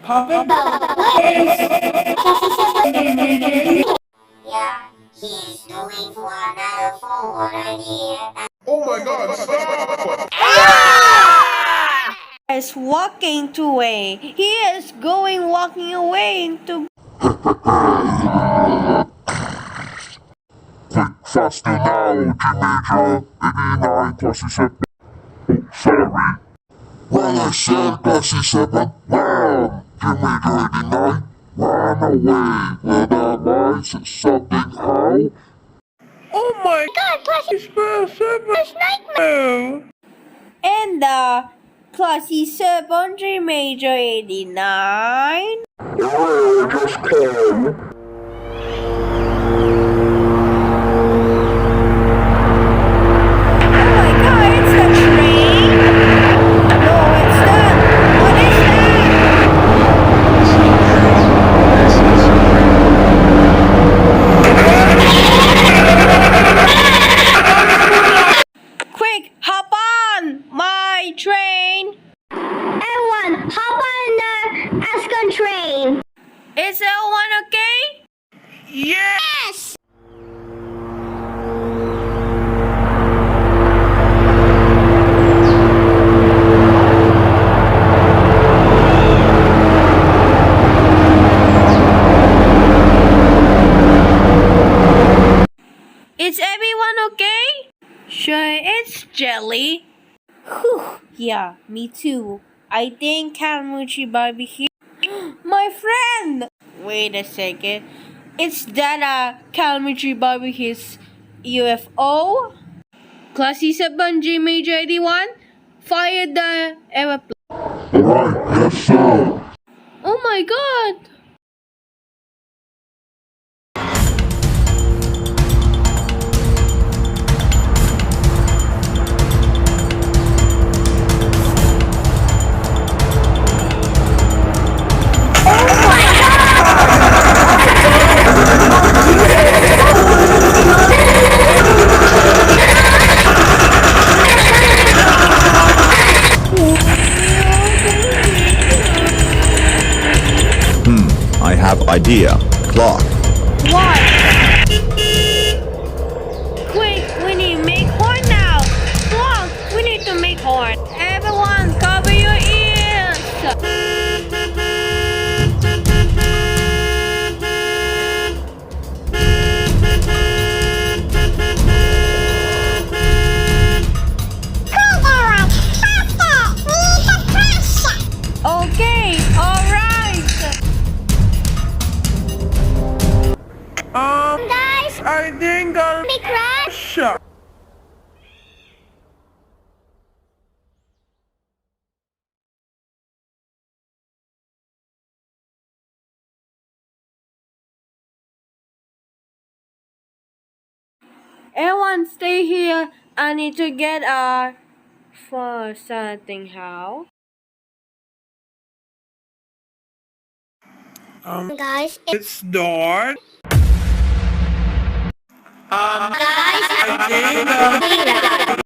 Yeah, he's going for another forward idea. Oh my god, stop! Is walking away. He is going walking away into. Quick, faster now, teenager. 89 plus 7. Oh, sorry. When I said plus 7, run. Teenager 89, run away. With our minds somehow. Oh my god, plus nightmare! And the classy 7 major 89. Oh, just call. Quick, hop on my train! Everyone, hop on the Ascon train. Is everyone okay? Yes! Is everyone okay? Sure, it's Jelly. Whew, yeah, me too. I think catemojibabyheat. My friend! Wait a second. Is that catemojibabyheat's UFO? Classy 7G Major 81, fire the aeroplane. Alright, yes sir. Oh my god! I have idea. Clock. What? Quick, we need to make horn now. Clock, we need to make horn. Everyone, cover your ears. Okay, alright. Guys, I think I'll we crash. Everyone stay here. I need to get for something how. Guys, It's dark. guys, I think